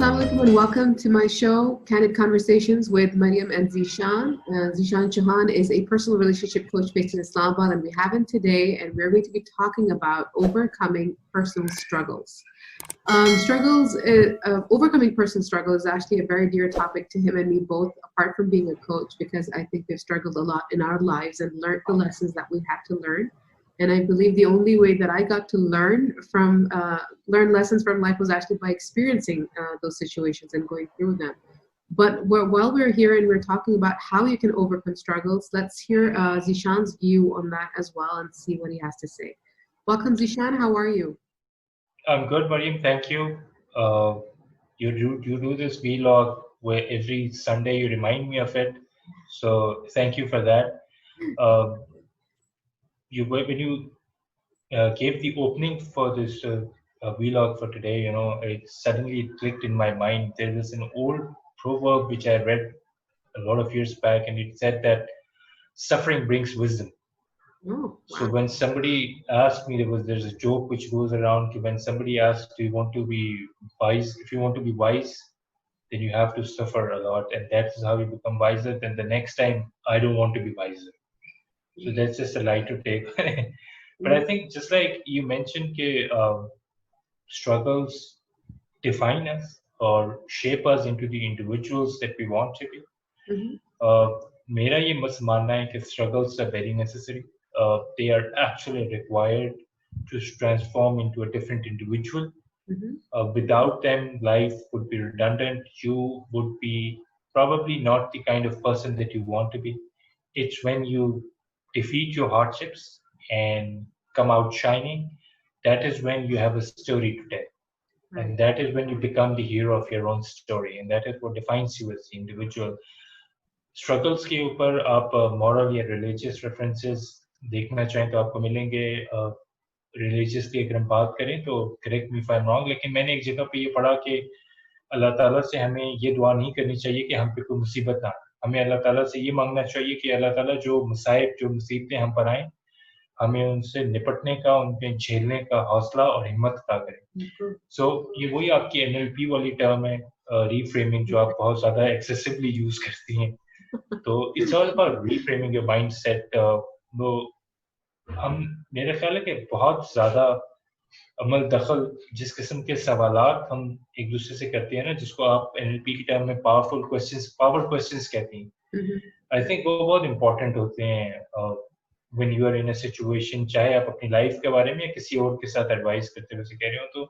Assalamu alaikum and welcome to my show, Candid Conversations with Marriam and Zeeshan. Zeeshan Chohan is a personal relationship coach based in Islamabad, and we have him today, and we're going to be talking about overcoming personal struggles. Overcoming personal struggle is actually a very dear topic to him and me both, apart from being a coach, because I think we've struggled a lot in our lives and learned the lessons that we had to learn. And I believe the only way that I got to learn lessons from life was actually by experiencing those situations and going through them. But while we're here and we're talking about how you can overcome struggles, let's hear Zeeshan's view on that as well and see what he has to say. Welcome, Zeeshan. How are you? I'm good, Marriam. Thank you. You do this vlog where every Sunday you remind me of it. So thank you for that. When you gave the opening for this vlog for today, it suddenly clicked in my mind. There is an old proverb which I read a lot of years back, and it said that suffering brings wisdom. Oh, wow. So when somebody asked me, there's a joke which goes around when somebody asks, do you want to be wise? If you want to be wise, then you have to suffer a lot, and that is how you become wiser. Then the next time, I don't want to be wiser. So that's just a lighter take. But I think just like you mentioned, struggles define us or shape us into the individuals that we want to be. मेरा ये मत मानना है कि struggles are very necessary. They are actually required to transform into a different individual. Without them, life would be redundant. You would be probably not the kind of person that you want to be. It's when you defeat your hardships and come out shining, that is when you have a story to tell. And that is when you become the hero of your own story. And that is what defines you as the individual. Struggles के ऊपर आप moral या religious references देखना चाहें तो आपको मिलेंगे. Religious की अगर हम बात करें तो correct me if I'm wrong, लेकिन मैंने एक जगह पे ये पढ़ा कि अल्लाह ताला से हमें ये दुआ नहीं करनी चाहिए कि हम पे कोई मुसीबत ना. हमें अल्लाह ताला से ये मांगना चाहिए कि अल्लाह ताला जो मुसाइब जो मुसीबतें हम पर आएं, हमें उनसे निपटने का, उनके झेलने का हौसला और हिम्मत अता करें. So ये वही आपकी NLP वाली टर्म है, reframing, जो आप बहुत ज़्यादा excessively यूज करती हैं. तो it's all about reframing your mindset. मेरा ख्याल है कि बहुत ज़्यादा अमल दखल जिस किस्म के सवालात हम एक दूसरे से करते हैं ना, जिसको आप NLP की टर्म में पावर क्वेश्चंस कहती हैं. I think वो बहुत important होते हैं when you are in a situation, चाहे आप अपनी लाइफ के बारे में या किसी और के साथ एडवाइस करते हुए कह रहे हो. तो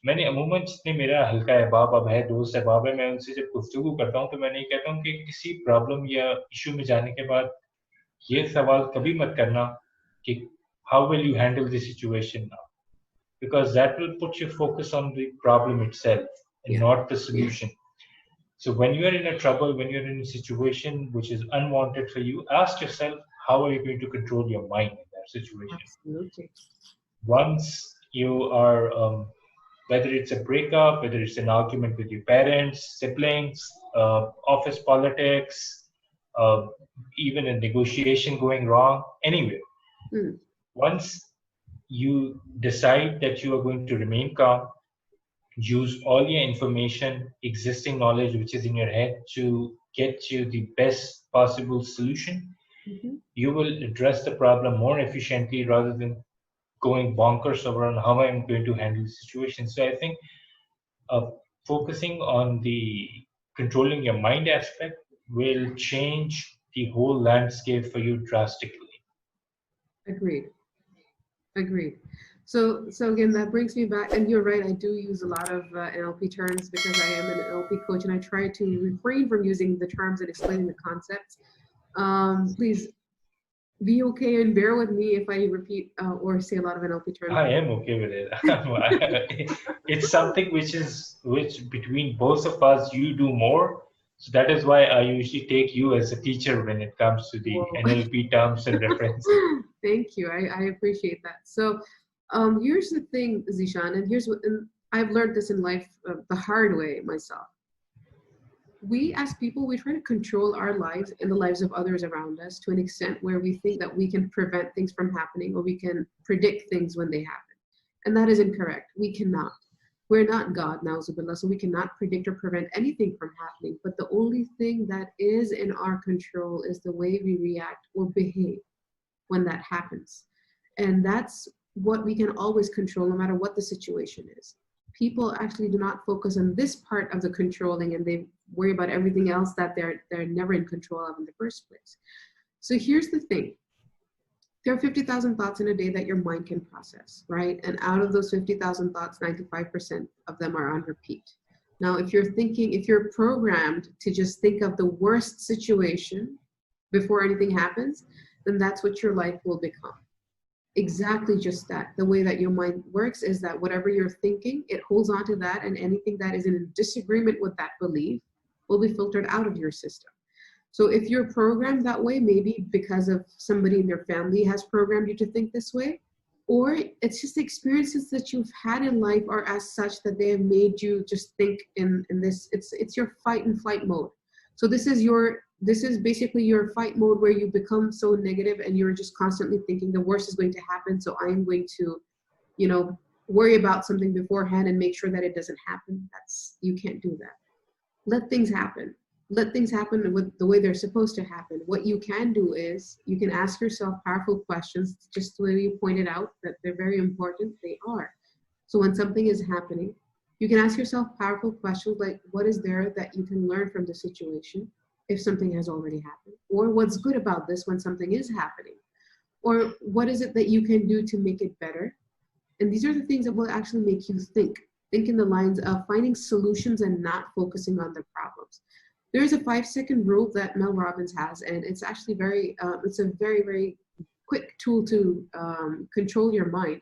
मैंने अमूमन जितने मेरा हल्का अहबाब अब है, दोस्त अहबाब है, मैं उनसे जब गुफ्तगू करता हूँ तो मैंने ये कहता हूँ कि किसी प्रॉब्लम या इशू में जाने के बाद ये सवाल कभी मत करना कि how will you handle the situation now, because that will put your focus on the problem itself and not the solution. So when you are in a trouble, when you're in a situation which is unwanted for you, ask yourself, how are you going to control your mind in that situation? Absolutely. Once you are whether it's a breakup, whether it's an argument with your parents, siblings, office politics, even a negotiation going wrong, anywhere. Once you decide that you are going to remain calm, use all your information, existing knowledge which is in your head to get you the best possible solution, you will address the problem more efficiently rather than going bonkers over on how I'm going to handle the situation. So I think focusing on the controlling your mind aspect will change the whole landscape for you drastically. Agreed. So again, that brings me back, and you're right, I do use a lot of NLP terms because I am an NLP coach, and I try to refrain from using the terms and explaining the concepts. Please be okay and bear with me if I repeat or say a lot of NLP terms. I am okay with it. It's something which between both of us, you do more. So that is why I usually take you as a teacher when it comes to the NLP terms and references. Thank you. I appreciate that. So here's the thing, Zeeshan, and I've learned this in life the hard way myself. We as people, we try to control our lives and the lives of others around us to an extent where we think that we can prevent things from happening or we can predict things when they happen. And that is incorrect. We cannot. We're not God, na'uzubillah, so we cannot predict or prevent anything from happening. But the only thing that is in our control is the way we react or behave when that happens. And that's what we can always control, no matter what the situation is. People actually do not focus on this part of the controlling, and they worry about everything else that they're never in control of in the first place. So here's the thing. There are 50,000 thoughts in a day that your mind can process, right? And out of those 50,000 thoughts, 95% of them are on repeat. Now, if you're programmed to just think of the worst situation before anything happens, then that's what your life will become. Exactly just that. The way that your mind works is that whatever you're thinking, it holds on to that, and anything that is in disagreement with that belief will be filtered out of your system. So if you're programmed that way, maybe because of somebody in your family has programmed you to think this way, or it's just the experiences that you've had in life are as such that they have made you just think in this, it's your fight and flight mode. So this is basically your fight mode, where you become so negative and you're just constantly thinking the worst is going to happen. So I'm going to, worry about something beforehand and make sure that it doesn't happen. You can't do that. Let things happen. Let things happen with the way they're supposed to happen. What you can do is you can ask yourself powerful questions, just the way you pointed out that they're very important. They are. So when something is happening, you can ask yourself powerful questions like, what is there that you can learn from the situation if something has already happened? Or what's good about this when something is happening? Or what is it that you can do to make it better? And these are the things that will actually make you think. Think in the lines of finding solutions and not focusing on the problems. There is a 5-second rule that Mel Robbins has, and it's actually it's a very, very quick tool to control your mind.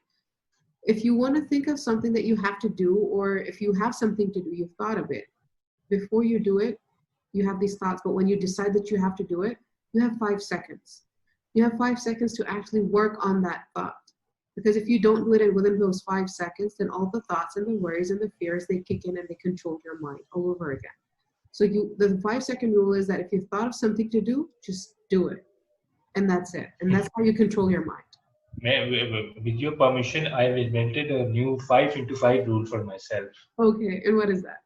If you want to think of something that you have to do, or if you have something to do, you've thought of it. Before you do it, you have these thoughts, but when you decide that you have to do it, you have 5 seconds. You have 5 seconds to actually work on that thought. Because if you don't do it within those 5 seconds, then all the thoughts and the worries and the fears, they kick in and they control your mind all over again. So the 5-second rule is that if you've thought of something to do, just do it. And that's it. And that's how you control your mind. With your permission, I've invented a new 5 into 5 rule for myself. Okay, and what is that?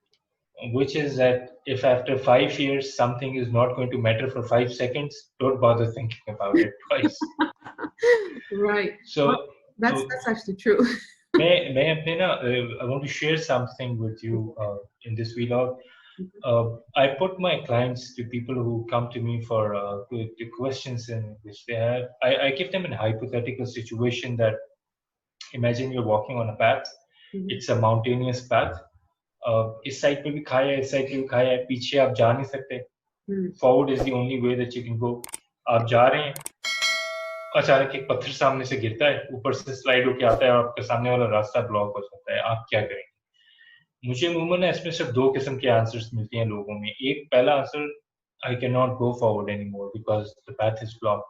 Which is that if after 5 years something is not going to matter for 5 seconds, don't bother thinking about it twice. Right. So well, that's actually true. I want to share something with you in this vlog. I put my clients to people who come to me for the questions in which they have. I give them a hypothetical situation that imagine you're walking on a path. Mm-hmm. It's a mountainous path. इस side पे भी खाया है, इस side पे भी खाया है, पीछे आप जा नहीं सकते. Forward is the only way that you can go. आप जा रहे हैं, अचानक एक पत्थर सामने से गिरता है, ऊपर से स्लाइड होके आता है और आपके सामने वाला रास्ता ब्लॉक हो जाता है. आप क्या करेंगे? मुझे अमूमन इसमें सिर्फ 2 किस्म के आंसर्स मिलते हैं लोगों में. एक पहला answer, I cannot go forward anymore because the path is blocked.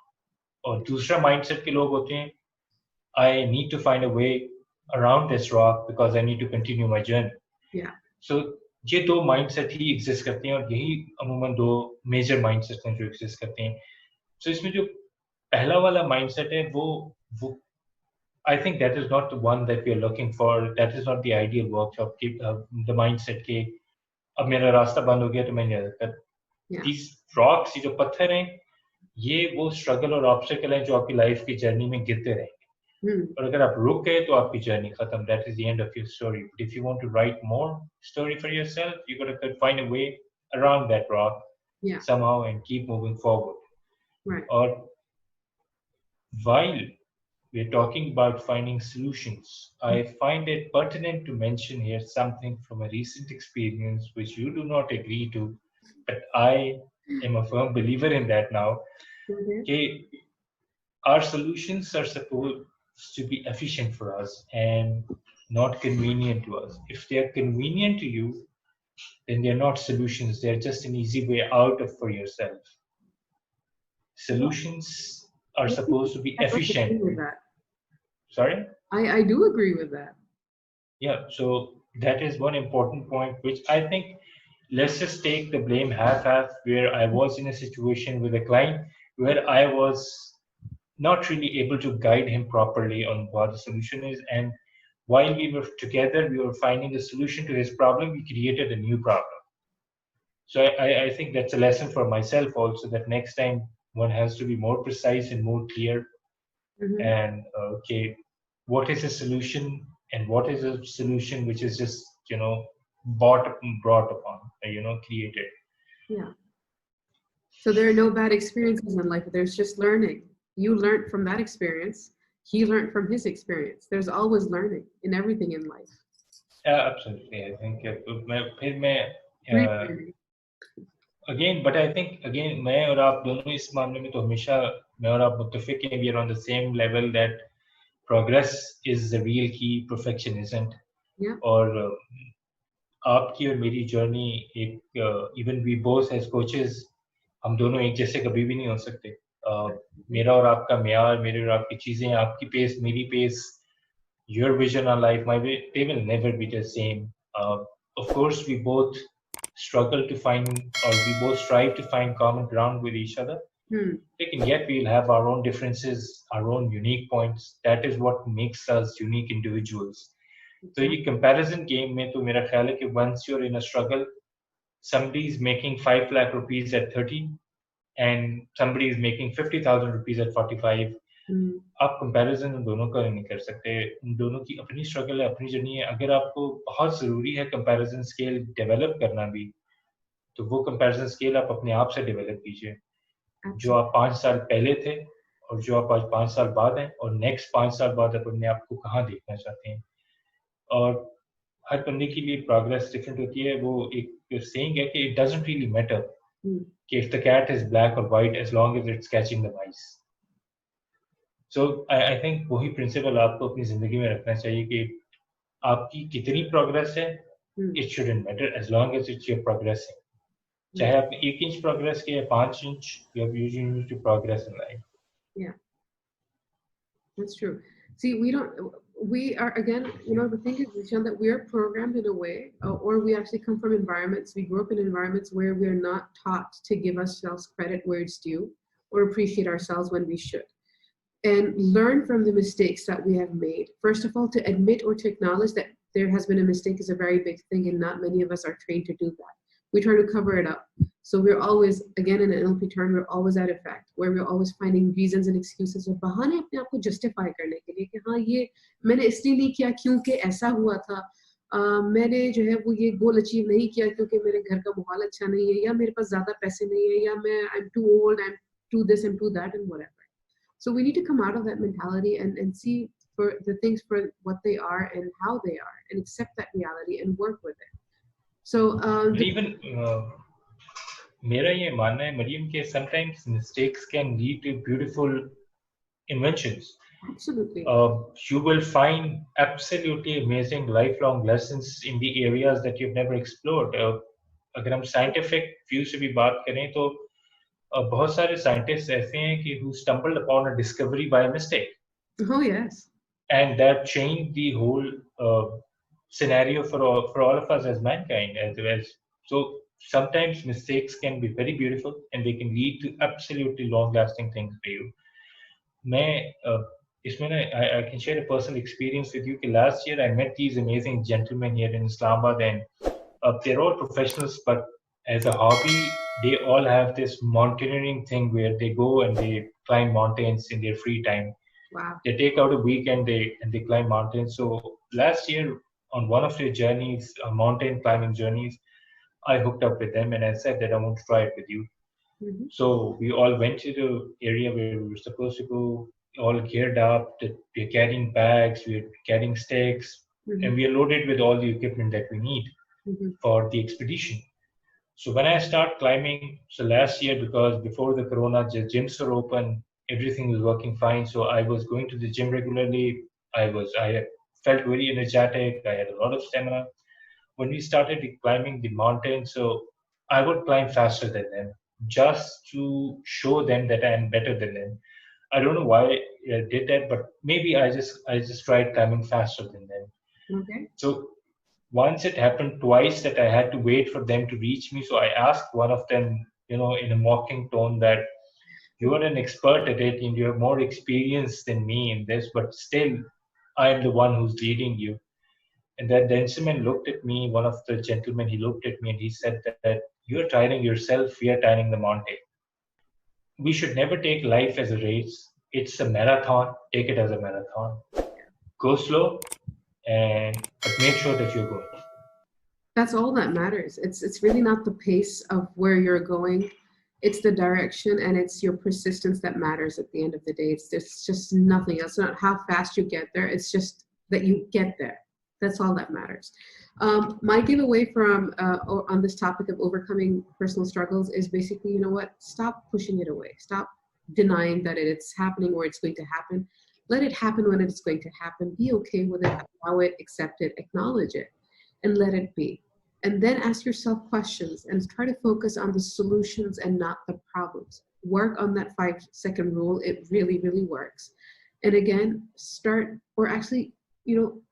और दूसरा माइंडसेट के लोग होते हैं, I need to find a way around this rock because I need to continue my journey. Yeah. So ये 2 माइंडसेट ही exist करते हैं और यही अमूमन 2 मेजर माइंडसेट हैं जो एग्जिस्ट करते हैं. So इसमें जो पहला वाला माइंडसेट है वो I think that is not the one that we are looking for. That is not the ideal workshop. The mindset के अब मेरा रास्ता बंद हो गया तो मैं नहीं जा सकता. These rocks, ये जो पत्थर हैं, ये वो स्ट्रगल और ऑब्स्टिकल हैं जो आपकी लाइफ की जर्नी में गिरते रहेंगे. और अगर आप रुक गए तो आपकी जर्नी खत्म. That is the end of your story. But if you want to write more story for yourself, you got to find a way around that rock somehow and keep moving forward. Right. Or while we're talking about finding solutions, I find it pertinent to mention here something from a recent experience which you do not agree to, but I am a firm believer in that now. Okay, our solutions are supposed to be efficient for us and not convenient to us. If they are convenient to you, then they're not solutions. They're just an easy way out for yourself. Solutions are supposed to be efficient. I agree with that. Sorry? I do agree with that. Yeah, so that is one important point, which I think, let's just take the blame half-half, where I was in a situation with a client where I was not really able to guide him properly on what the solution is, and while we were together, we were finding a solution to his problem, we created a new problem. So I think that's a lesson for myself also, that next time one has to be more precise and more clear. And okay, what is a solution and what is a solution which is just, brought upon, created. Yeah. So there are no bad experiences in life. There's just learning. You learned from that experience. He learned from his experience. There's always learning in everything in life. Yeah, absolutely. I think फिर मैं Relearning. again, but I think again मैं और आप दोनों इस मामले में तो हमेशा मैं और आप मुत्तफिक हैं, we are on the same level that progress is the real key, perfection isn't. Yeah. और आपकी और मेरी जर्नी एक even we both as coaches हम दोनों एक जैसे कभी भी नहीं हो सकते. मेरा और आपका म्यार, मेरे और आपकी चीजें, आपकी पेस, मेरी pace, your vision on life, my way, they will never be the same. Of course, we both struggle to find, or we both strive to find common ground with each other. And yet we'll have our own differences, our own unique points. That is what makes us unique individuals. So ये comparison game में तो मेरा ख्याल है कि once you're in a struggle, somebody is making 5 lakh rupees at 30 and somebody is making 50,000 rupees at 45. आप comparison उन दोनों का नहीं कर सकते. उन दोनों की अपनी स्ट्रगल है, अपनी जर्नी है. अगर आपको बहुत ज़रूरी है कंपैरिजन स्केल डेवलप करना भी, तो वो कंपैरिजन स्केल आप अपने आप से डेवलप कीजिए. जो आप 5 साल पहले थे और जो आप आज 5 साल बाद हैं, और नेक्स्ट 5 साल बाद आप अपने आप को कहाँ देखना चाहते हैं. और हर बंदे के लिए प्रोग्रेस डिफरेंट होती है. वो एक सेइंग है कि इट डजंट रियली मैटर कि if the cat is black और white as long as it's catching the mice. So I think वही प्रिंसिपल आपको अपनी जिंदगी में रखना चाहिए कि आपकी कितनी प्रोग्रेस है, it shouldn't matter as long as it's your progressing. चाहे आपने 1 इंच प्रोग्रेस किया है, 5 inch, you have used to progress in life. Yeah, that's true. See, we are, again, the thing is, Zeeshan, that we are programmed in a way, or we actually come from environments, we grew up in environments where we are not taught to give ourselves credit where it's due or appreciate ourselves when we should. And learn from the mistakes that we have made. First of all, to admit or to acknowledge that there has been a mistake is a very big thing, and not many of us are trained to do that. We try to cover it up. So we're always, again, in an NLP term, we're always at effect, where we're always finding reasons and excuses और बहाने अपने आप को justify करने के लिए कि हाँ ये मैंने इसलिए नहीं किया क्योंकि ऐसा हुआ था, मैंने जो है वो ये गोल अचीव नहीं किया क्योंकि मेरे घर का माहौल अच्छा नहीं है, या मेरे पास ज़्यादा पैसे नहीं है, या मैं I'm too old, I'm too this and too that and whatever. So we need to come out of that mentality and see for the things for what they are and how they are, and accept that reality and work with it. So even मेरा ये मानना है मरियम कि sometimes mistakes can lead to beautiful inventions. Absolutely. You will find absolutely amazing lifelong lessons in the areas that you've never explored. अगर हम scientific view से भी बात करें तो बहुत सारे scientists ऐसे हैं कि who stumbled upon a discovery by mistake. Oh yes. And that changed the whole scenario for all of us as mankind. So sometimes mistakes can be very beautiful and they can lead to absolutely long-lasting things for you. I can share a personal experience with you. Last year I met these amazing gentlemen here in Islamabad, and they're all professionals, but as a hobby, they all have this mountaineering thing where they go and they climb mountains in their free time. Wow. They take out a weekend and they climb mountains. So last year on one of their journeys, mountain climbing journeys, I hooked up with them and I said that I want to try it with you. Mm-hmm. So we all went to the area where we were supposed to go, all geared up. We're carrying bags, we're carrying sticks, and we are loaded with all the equipment that we need for the expedition. So when I start climbing, so last year, because before the corona, the gyms were open, everything was working fine. So I was going to the gym regularly. I felt very energetic. I had a lot of stamina. When we started climbing the mountain, so I would climb faster than them just to show them that I'm better than them. I don't know why I did that, but maybe I just tried climbing faster than them. Okay. So once it happened twice that I had to wait for them to reach me. So I asked one of them, in a mocking tone, that you are an expert at it and you have more experience than me in this, but still, I am the one who's leading you. And then someone looked at me, one of the gentlemen, he looked at me and he said that you're tiring yourself, we are tiring the mountain. We should never take life as a race. It's a marathon. Take it as a marathon. Go slow, but make sure that you're going. That's all that matters. It's really not the pace of where you're going. It's the direction and it's your persistence that matters at the end of the day. It's just nothing else. It's not how fast you get there. It's just that you get there. That's all that matters. My giveaway from on this topic of overcoming personal struggles is basically, you know what? Stop pushing it away. Stop denying that it's happening or it's going to happen. Let it happen when it's going to happen. Be okay with it. Allow it. Accept it. Acknowledge it. And let it be. And then ask yourself questions and try to focus on the solutions and not the problems. Work on that 5-second rule. It really, really works. And again, start, or actually,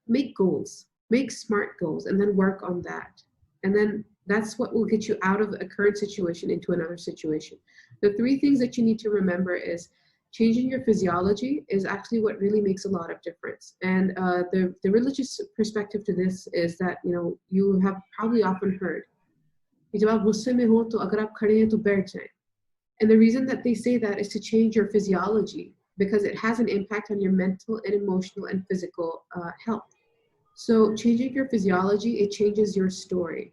make goals, make smart goals, and then work on that. And then that's what will get you out of a current situation into another situation. The 3 things that you need to remember is changing your physiology is actually what really makes a lot of difference. And the religious perspective to this is that, you have probably often heard, and the reason that they say that is to change your physiology, because it has an impact on your mental and emotional and physical health. So changing your physiology, it changes your story.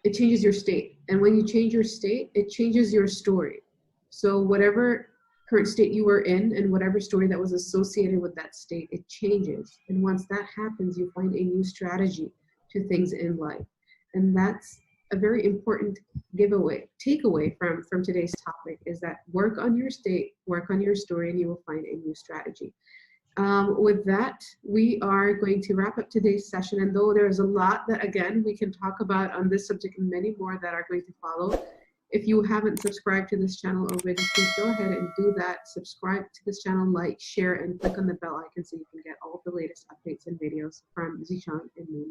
It changes your state. And when you change your state, it changes your story. So whatever current state you were in and whatever story that was associated with that state, it changes. And once that happens, you find a new strategy to things in life. And that's a very important takeaway from today's topic, is that work on your state, work on your story, and you will find a new strategy. With that, we are going to wrap up today's session. And though there's a lot that, again, we can talk about on this subject and many more that are going to follow, if you haven't subscribed to this channel already, please go ahead and do that. Subscribe to this channel, like, share, and click on the bell icon so you can get all the latest updates and videos from Zeeshan and me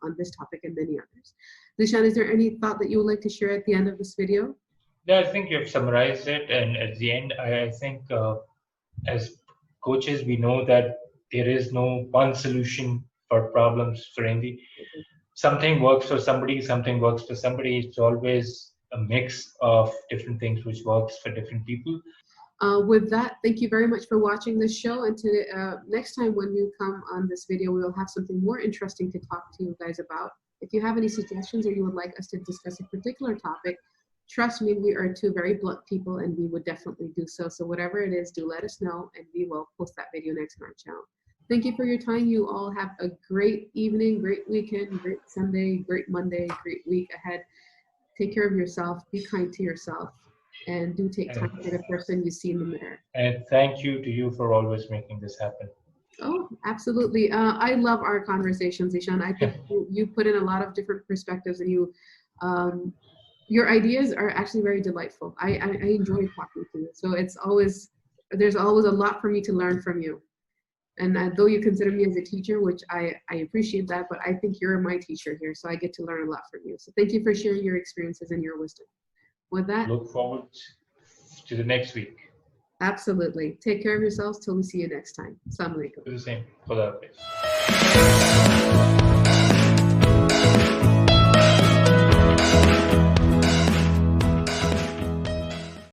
on this topic and many others. Zeeshan, is there any thought that you would like to share at the end of this video? Yeah, I think you've summarized it. And at the end, I think as coaches, we know that there is no one solution for problems, Ferendi. Something works for somebody, something works for somebody. It's always a mix of different things which works for different people. With that, thank you very much for watching this show. And next time when we come on this video, we will have something more interesting to talk to you guys about. If you have any suggestions or you would like us to discuss a particular topic, trust me, we are 2 very blunt people and we would definitely do so. So whatever it is, do let us know and we will post that video next on our channel. Thank you for your time. You all have a great evening, great weekend, great Sunday, great Monday, great week ahead. Take care of yourself, be kind to yourself, and do take time for the person you see in the mirror. And thank you to you for always making this happen. Oh, absolutely. I love our conversations, Zeeshan. I think you put in a lot of different perspectives, and your ideas are actually very delightful. I enjoy talking to you. So there's always a lot for me to learn from you. And though you consider me as a teacher, which I appreciate that, but I think you're my teacher here, so I get to learn a lot from you. So thank you for sharing your experiences and your wisdom. With that, look forward to the next week. Absolutely. Take care of yourselves till we see you next time. Assalamu alaikum. Do the same. Khuda Hafiz.